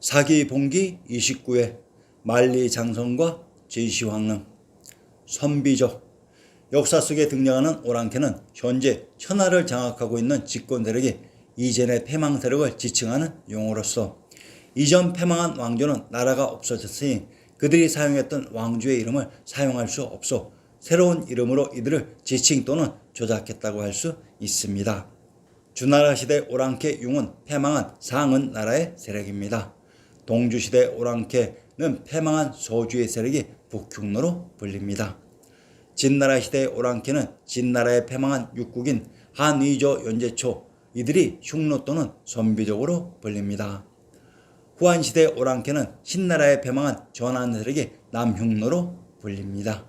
사기 봉기 29회 만리장성과 진시황릉. 선비적. 역사 속에 등장하는 오랑캐는 현재 천하를 장악하고 있는 집권 세력이 이전의 패망 세력을 지칭하는 용어로서, 이전 패망한 왕조는 나라가 없어졌으니 그들이 사용했던 왕조의 이름을 사용할 수 없어 새로운 이름으로 이들을 지칭 또는 조작했다고 할 수 있습니다. 주나라 시대 오랑캐 융은 패망한 상은 나라의 세력입니다. 동주시대 오랑캐는 패망한 소주의 세력이 북흉노로 불립니다. 진나라 시대의 오랑캐는 진나라의 패망한 육국인 한의조 연제초, 이들이 흉노 또는 선비족으로 불립니다. 후한시대 오랑캐는 신나라의 패망한 전한 세력이 남흉노로 불립니다.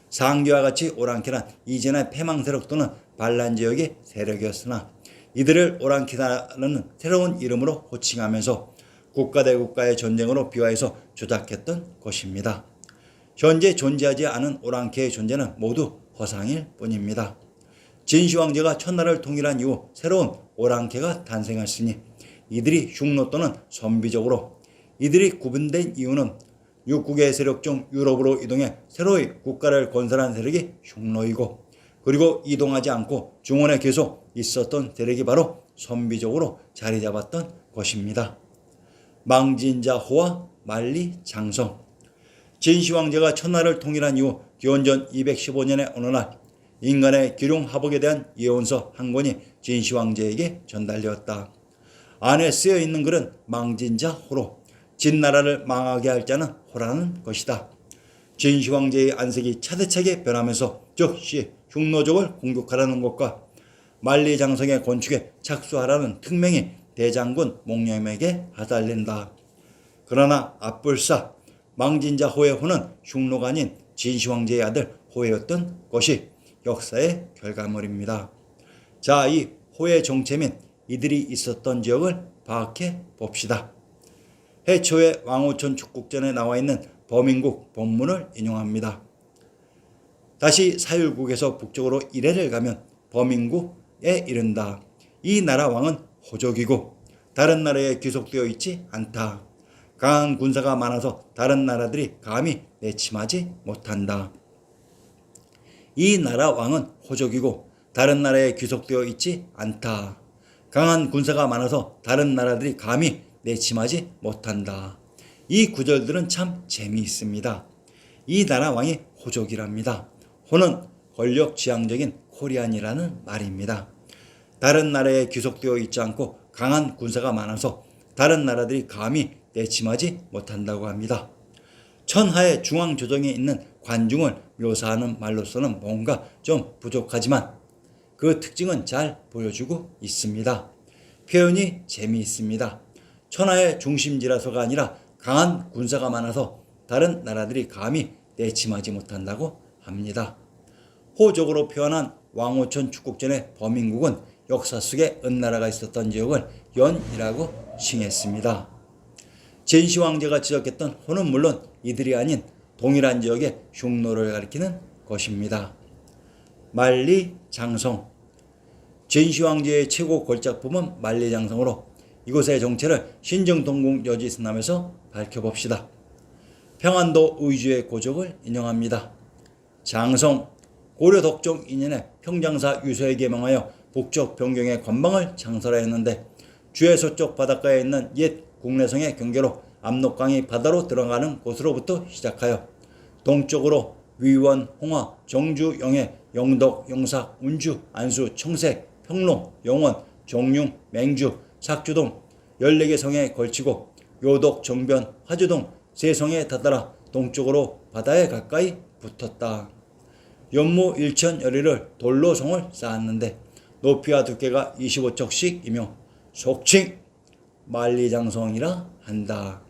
상기와 같이 오랑캐란 이전의 패망 세력 또는 반란 지역의 세력이었으나 이들을 오랑캐라는 새로운 이름으로 호칭하면서 국가 대 국가의 전쟁으로 비화해서 조작했던 것입니다. 현재 존재하지 않은 오랑캐의 존재는 모두 허상일 뿐입니다. 진시황제가 천나라를 통일한 이후 새로운 오랑캐가 탄생했으니 이들이 흉노 또는 선비적으로, 이들이 구분된 이유는 육국의 세력 중 유럽으로 이동해 새로이 국가를 건설한 세력이 흉노이고, 그리고 이동하지 않고 중원에 계속 있었던 세력이 바로 선비적으로 자리 잡았던 것입니다. 망진자호와 만리장성. 진시황제가 천하를 통일한 이후 기원전 215년의 어느 날 인간의 기륭하복에 대한 예언서 한 권이 진시황제에게 전달되었다. 안에 쓰여있는 글은 망진자호로, 진나라를 망하게 할 자는 호라는 것이다. 진시황제의 안색이 차대차게 변하면서 즉시 흉노족을 공격하라는 것과 만리장성의 건축에 착수하라는 특명이 대장군 몽룡에게 하달린다. 그러나 앞불사 망진자호의 호는 흉노가 아닌 진시황제의 아들 호였던 것이 역사의 결과물입니다. 자, 이 호의 정체 및 이들이 있었던 지역을 파악해 봅시다. 해초의 왕오천 축국전에 나와 있는 범인국 본문을 인용합니다. 다시 사율국에서 북쪽으로 이래를 가면 범인국에 이른다. 이 나라 왕은 호족이고 다른 나라에 귀속되어 있지 않다. 강한 군사가 많아서 다른 나라들이 감히 내침하지 못한다. 이 나라 왕은 호족이고 다른 나라에 귀속되어 있지 않다. 강한 군사가 많아서 다른 나라들이 감히 내침하지 못한다. 이 구절들은 참 재미있습니다. 이 나라 왕이 호족이랍니다. 호는 권력지향적인 코리안이라는 말입니다. 다른 나라에 귀속되어 있지 않고 강한 군사가 많아서 다른 나라들이 감히 내침하지 못한다고 합니다. 천하의 중앙조정에 있는 관중을 묘사하는 말로서는 뭔가 좀 부족하지만 그 특징은 잘 보여주고 있습니다. 표현이 재미있습니다. 천하의 중심지라서가 아니라 강한 군사가 많아서 다른 나라들이 감히 내침하지 못한다고 합니다. 호적으로 표현한 왕오천 축국전의 범인국은 역사 속에 은나라가 있었던 지역을 연이라고 칭했습니다. 진시황제가 지적했던 호는 물론 이들이 아닌 동일한 지역의 흉노를 가리키는 것입니다. 만리장성. 진시황제의 최고 걸작품은 만리장성으로 이곳의 정체를 신정동궁 여지스남에서 밝혀봅시다. 평안도 의주의 고적을 인용합니다. 장성, 고려 덕종 2년에 평장사 유서에게 명하여 북쪽 변경의 관방을 창설하였는데 주의 서쪽 바닷가에 있는 옛 국내성의 경계로 압록강이 바다로 들어가는 곳으로부터 시작하여 동쪽으로 위원, 홍화, 정주, 영해, 영덕, 영삭, 운주, 안수, 청색, 평로, 영원, 정융, 맹주, 삭주동 14개 성에 걸치고 요독, 정변, 화주동 세 성에 다다라 동쪽으로 바다에 가까이 붙었다. 연무 일천여리를 돌로 성을 쌓았는데 높이와 두께가 25척씩이며 속칭 만리장성이라 한다.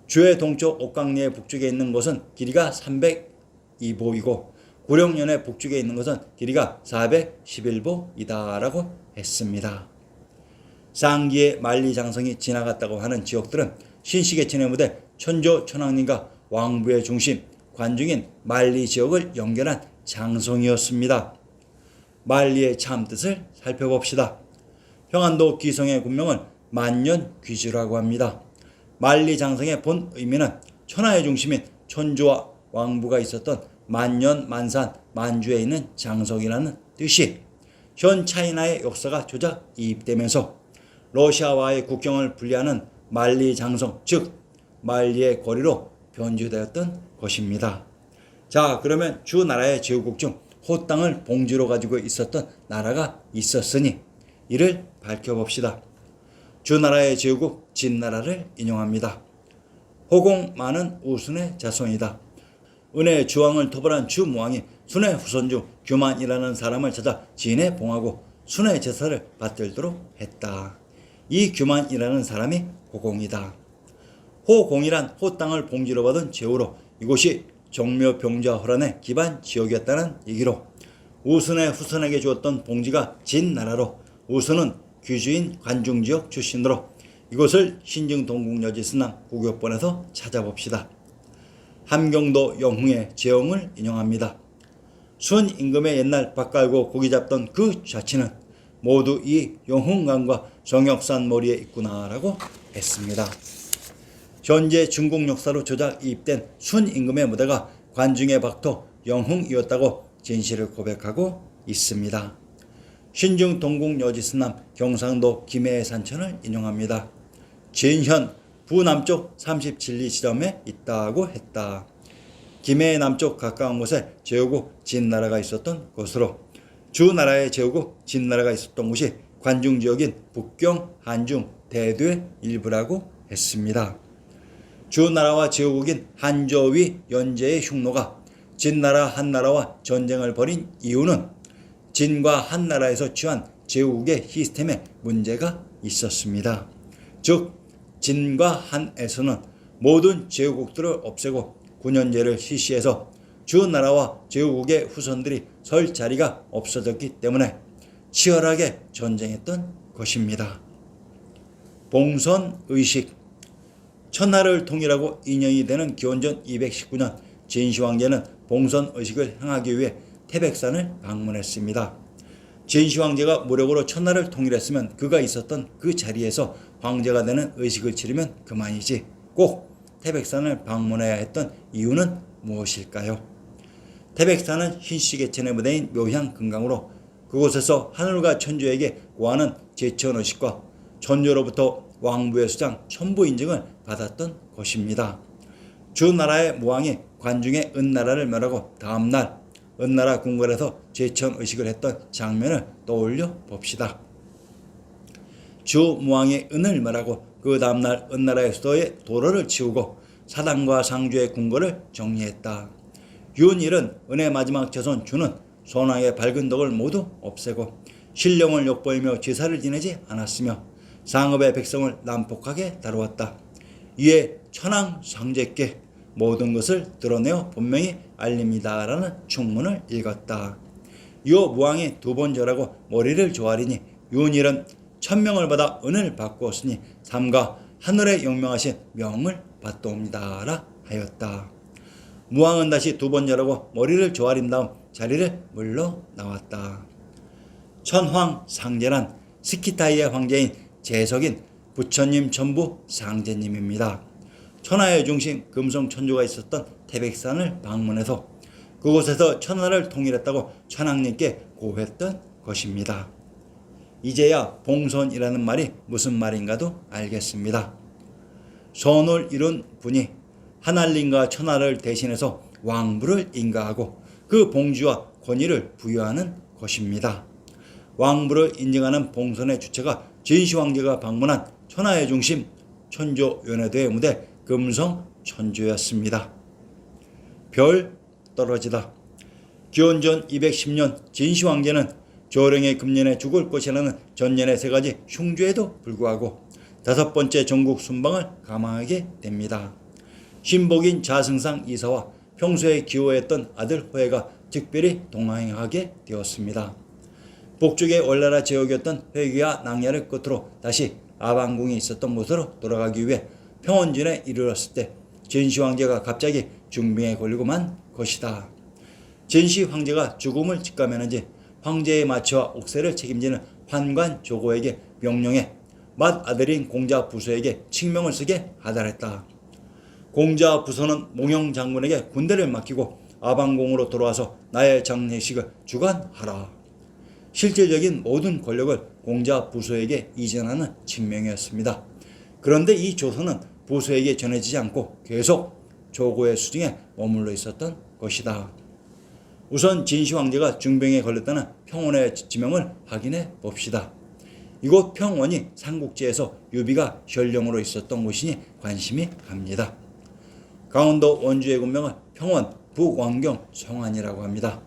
주의 동쪽 옥강리의 북쪽에 있는 것은 길이가 302보이고 구룡연의 북쪽에 있는 것은 길이가 411보이다 라고 했습니다. 상기의 만리장성이 지나갔다고 하는 지역들은 신시계천의 무대 천조천왕님과 왕부의 중심 관중인 만리 지역을 연결한 장성이었습니다. 만리의 참뜻을 살펴봅시다. 평안도 기성의 군명은 만년귀주라고 합니다. 만리장성의 본 의미는 천하의 중심인 천주와 왕부가 있었던 만년 만산 만주에 있는 장성이라는 뜻이 현 차이나의 역사가 조자 이입되면서 러시아와의 국경을 분리하는 만리장성, 즉 만리의 거리로 변주되었던 것입니다. 자, 그러면 주 나라의 제후국 중 호땅을 봉지로 가지고 있었던 나라가 있었으니 이를 밝혀봅시다. 주 나라의 제후국 진나라를 인용합니다. 호공 많은 우순의 자손이다. 은혜 주왕을 토벌한 주무왕이 순의 후손 중 규만이라는 사람을 찾아 진에 봉하고 순의 제사를 받들도록 했다. 이 규만이라는 사람이 호공이다. 호공이란 호땅을 봉지로 받은 제후로 이곳이 정묘병자 호란의 기반 지역이었다는 얘기로 우순의 후손에게 주었던 봉지가 진나라로 우순은 귀주인 관중지역 출신으로 이곳을 신증동국여지스남 국유본에서 찾아봅시다. 함경도 영흥의 제형을 인용합니다. 순 임금의 옛날 밥 갈고 고기 잡던 그 자치는 모두 이 영흥강과 정역산 머리에 있구나라고 했습니다. 현재 중국 역사로 조작 이입된 순 임금의 무대가 관중의 박토 영흥이었다고 진실을 고백하고 있습니다. 신중 동국여지스남 경상도 김해의 산천을 인용합니다. 진현 부남쪽 37리 지점에 있다고 했다. 김해의 남쪽 가까운 곳에 제후국 진나라가 있었던 곳으로 주나라의 제후국 진나라가 있었던 곳이 관중지역인 북경, 한중, 대두의 일부라고 했습니다. 주나라와 제후국인 한저위 연제의 흉노가 진나라 한나라와 전쟁을 벌인 이유는 진과 한나라에서 취한 제후국의 시스템에 문제가 있었습니다. 즉 진과 한에서는 모든 제후국들을 없애고 군현제를 실시해서 주나라와 제후국의 후손들이 설 자리가 없어졌기 때문에 치열하게 전쟁했던 것입니다. 봉선의식. 천하를 통일하고 인연이 되는 기원전 219년 진시황제는 봉선의식을 행하기 위해 태백산을 방문했습니다. 진시황제가 무력으로 천하를 통일했으면 그가 있었던 그 자리에서 황제가 되는 의식을 치르면 그만이지 꼭 태백산을 방문해야 했던 이유는 무엇일까요? 태백산은 신시계천의 무대인 묘향금강으로 그곳에서 하늘과 천주에게 구하는 제천의식과 천주로부터 왕부의 수장 천부 인증을 받았던 것입니다. 주나라의 무왕이 관중의 은나라를 멸하고 다음날 은나라 궁궐에서 제천의식을 했던 장면을 떠올려 봅시다. 주무왕이 은을 멸하고 그 다음날 은나라의 수도에 도로를 치우고 사당과 상주의 궁궐을 정리했다. 윤일은 은의 마지막 자손 주는 손왕의 밝은 덕을 모두 없애고 신령을 욕보이며 제사를 지내지 않았으며 상업의 백성을 난폭하게 다루었다. 이에 천황 상제께 모든 것을 드러내어 분명히 알립니다라는 충문을 읽었다. 이후 무왕이 두 번 절하고 머리를 조아리니 윤일은 천명을 받아 은을 바꾸었으니 삼가 하늘에 영명하신 명을 받도옵니다라 하였다. 무왕은 다시 두 번 절하고 머리를 조아린 다음 자리를 물러나왔다. 천황 상제란 스키타이의 황제인 재석인 부처님 전부 상제님입니다. 천하의 중심 금성천주가 있었던 태백산을 방문해서 그곳에서 천하를 통일했다고 천황님께 고했던 것입니다. 이제야 봉선이라는 말이 무슨 말인가도 알겠습니다. 선을 이룬 분이 하늘님과 천하를 대신해서 왕부를 인가하고 그 봉주와 권위를 부여하는 것입니다. 왕부를 인정하는 봉선의 주체가 진시황제가 방문한 천하의 중심 천조연회도의 무대 금성 천주였습니다. 별 떨어지다. 기원전 210년 진시황제는 조령의 금년에 죽을 것이라는 전년의 세 가지 흉주에도 불구하고 다섯 번째 전국 순방을 감행하게 됩니다. 신복인 자승상 이사와 평소에 기호했던 아들 호해가 특별히 동행하게 되었습니다. 북쪽의 원나라 제국이었던 회귀와 낭야를 끝으로 다시 아방궁이 있었던 곳으로 돌아가기 위해 평원진에 이르렀을 때 진시황제가 갑자기 중병에 걸리고 만 것이다. 진시황제가 죽음을 직감했는지 황제의 마취와 옥세를 책임지는 환관 조고에게 명령해 맏아들인 공자 부소에게 칙명을 쓰게 하달했다. 공자 부소는 몽영 장군에게 군대를 맡기고 아방궁으로 돌아와서 나의 장례식을 주관하라. 실질적인 모든 권력을 공자 부소에게 이전하는 칙명이었습니다. 그런데 이 조서는 부소에게 전해지지 않고 계속 조고의 수중에 머물러 있었던 것이다. 우선 진시 황제가 중병에 걸렸다는 평원의 지명을 확인해 봅시다. 이곳 평원이 삼국지에서 유비가 현령으로 있었던 곳이니 관심이 갑니다. 강원도 원주의 군명은 평원, 북왕경, 성안이라고 합니다.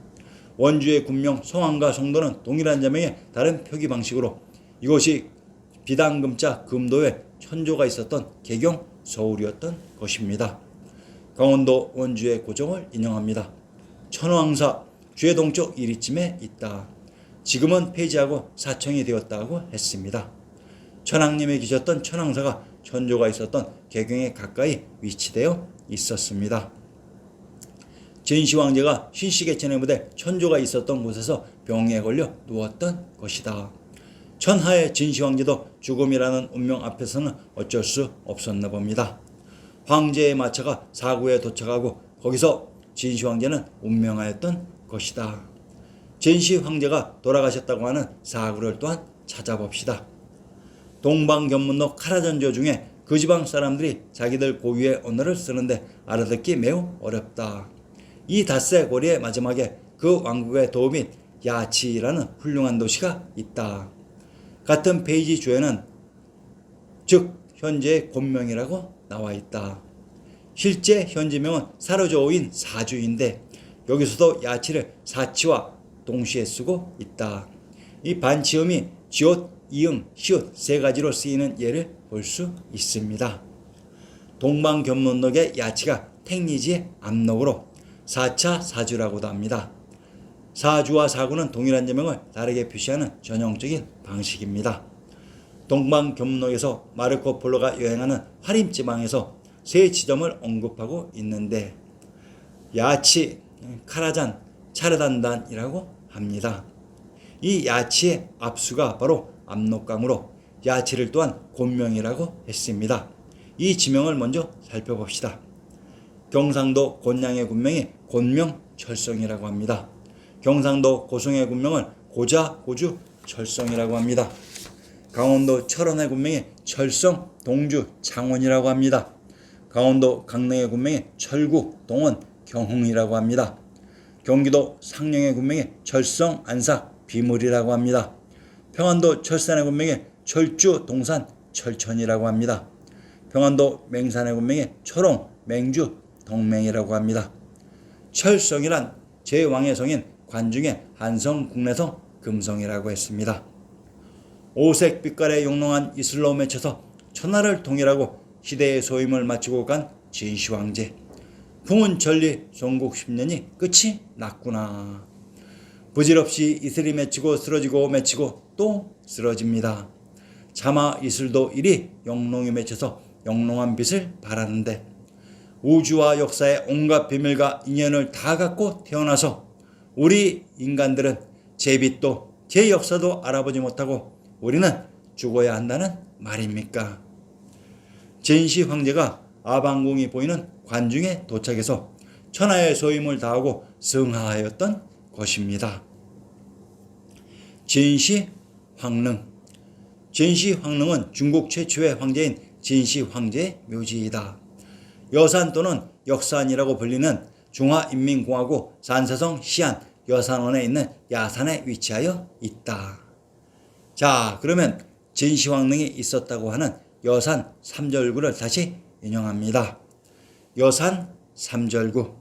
원주의 군명 성안과 성도는 동일한 자명의 다른 표기 방식으로 이곳이 비당금자 금도에 천조가 있었던 개경 서울이었던 것입니다. 강원도 원주의 고종을 인용합니다. 천황사 주의 동쪽 이리쯤에 있다. 지금은 폐지하고 사청이 되었다고 했습니다. 천황님이 계셨던 천황사가 천조가 있었던 개경에 가까이 위치되어 있었습니다. 진시 황제가 신시계천의 무대 천조가 있었던 곳에서 병에 걸려 누웠던 것이다. 천하의 진시 황제도 죽음이라는 운명 앞에서는 어쩔 수 없었나 봅니다. 황제의 마차가 사구에 도착하고 거기서 진시 황제는 운명하였던 것이다. 진시 황제가 돌아가셨다고 하는 사구를 또한 찾아봅시다. 동방견문록 카라전조 중에 그 지방 사람들이 자기들 고유의 언어를 쓰는데 알아듣기 매우 어렵다. 이 닷새 고리의 마지막에 그 왕국의 도읍인 야치라는 훌륭한 도시가 있다. 같은 페이지 주에는 즉 현재의 곤명이라고 나와 있다. 실제 현지명은 사르조어인 사주인데 여기서도 야치를 사치와 동시에 쓰고 있다. 이 반치음이 지옷, 이응, 시옷 세 가지로 쓰이는 예를 볼 수 있습니다. 동방견문록의 야치가 택리지의 압록으로 사차 사주라고도 합니다. 사주와 사구는 동일한 제명을 다르게 표시하는 전형적인 방식입니다. 동방견문록에서 마르코 폴로가 여행하는 화림지방에서 세 지점을 언급하고 있는데 야치, 카라잔, 차르단단이라고 합니다. 이 야치의 압수가 바로 압록강으로 야치를 또한 곤명이라고 했습니다. 이 지명을 먼저 살펴봅시다. 경상도 곤양의 군명이 곤명철성이라고 합니다. 경상도 고성의 군명을 고자, 고주, 철성이라고 합니다. 강원도 철원의 군명이 철성, 동주, 창원이라고 합니다. 강원도 강릉의 군명이 철구, 동원, 경흥이라고 합니다. 경기도 상령의 군명이 철성, 안사, 비물이라고 합니다. 평안도 철산의 군명이 철주, 동산, 철천이라고 합니다. 평안도 맹산의 군명이 철옹, 맹주, 동맹이라고 합니다. 철성이란 제 왕의 성인 관중의 한성, 국내성, 금성이라고 했습니다. 오색 빛깔의 영롱한 이슬로 맺혀서 천하를 통일하고 시대의 소임을 마치고 간 진시 황제. 풍은 전리 송국 10년이 끝이 났구나. 부질없이 이슬이 맺히고 쓰러지고 맺히고 또 쓰러집니다. 차마 이슬도 이리 영롱이 맺혀서 영롱한 빛을 발하는데 우주와 역사의 온갖 비밀과 인연을 다 갖고 태어나서 우리 인간들은 제 빛도 제 역사도 알아보지 못하고 우리는 죽어야 한다는 말입니까? 진시 황제가 아방궁이 보이는 관중에 도착해서 천하의 소임을 다하고 승하하였던 것입니다. 진시 황릉. 진시 황릉은 중국 최초의 황제인 진시 황제의 묘지이다. 여산 또는 역산이라고 불리는 중화인민공화국 산세성 시안 여산원에 있는 야산에 위치하여 있다. 자, 그러면 진시 황릉이 있었다고 하는 여산 삼절구를 다시 인용합니다. 여산 삼절구.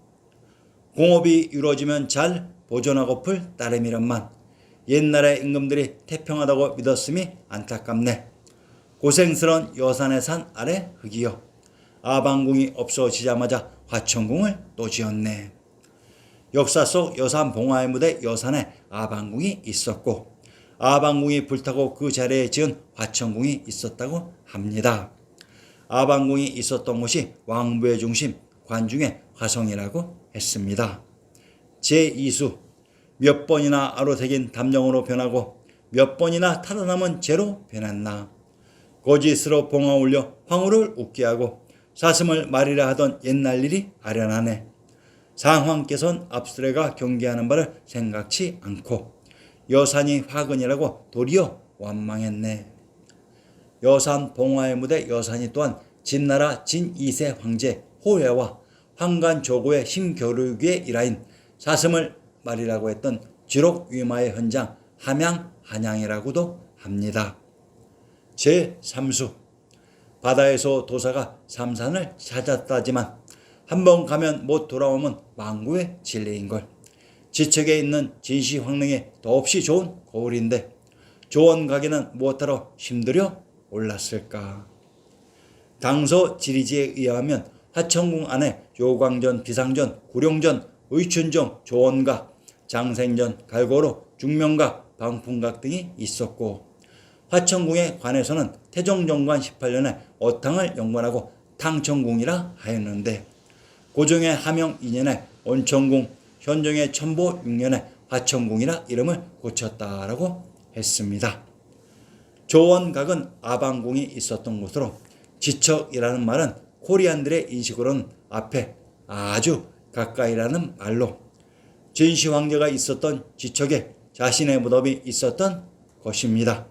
공업이 이루어지면 잘 보존하고플 따름이란만 옛날의 임금들이 태평하다고 믿었음이 안타깝네. 고생스런 여산의 산 아래 흙이여 아방궁이 없어지자마자 화천궁을 또 지었네. 역사 속 여산 봉화의 무대 여산에 아방궁이 있었고 아방궁이 불타고 그 자리에 지은 화천궁이 있었다고 합니다. 아방궁이 있었던 곳이 왕부의 중심 관중의 화성이라고 했습니다. 제2수. 몇 번이나 아로새긴 담령으로 변하고 몇 번이나 타다남은 재로 변했나. 거짓으로 봉화 올려 황후를 웃게 하고 사슴을 말이라 하던 옛날 일이 아련하네. 상황께서는 압수레가 경계하는 바를 생각치 않고 여산이 화근이라고 도리어 완망했네. 여산 봉화의 무대 여산이 또한 진나라 진2세 황제 호야와 황간 조고의 심교류기의 일화인 사슴을 말이라고 했던 지록위마의 현장 함양 한양이라고도 합니다. 제3수 바다에서 도사가 삼산을 찾았다지만 한번 가면 못 돌아오면 망구의 진리인걸. 지척에 있는 진시황릉이 더없이 좋은 거울인데 조원가게는 무엇하러 힘들여 올랐을까. 당서 지리지에 의하면 화천궁 안에 요광전, 비상전, 구룡전, 의춘정, 조원각, 장생전, 갈고루, 중명각, 방풍각 등이 있었고 화천궁에 관해서는 태종정관 18년에 어탕을 영관하고 탕천궁이라 하였는데 고종의 하명 2년에 온천궁, 현종의 천보 6년에 화천궁이라 이름을 고쳤다라고 했습니다. 조원각은 아방궁이 있었던 곳으로 지척이라는 말은 코리안들의 인식으로는 앞에 아주 가까이라는 말로 진시황제가 있었던 지척에 자신의 무덤이 있었던 것입니다.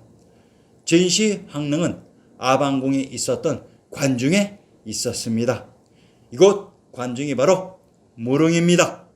진시황릉은 아방궁이 있었던 관중에 있었습니다. 이곳 관중이 바로 무릉입니다.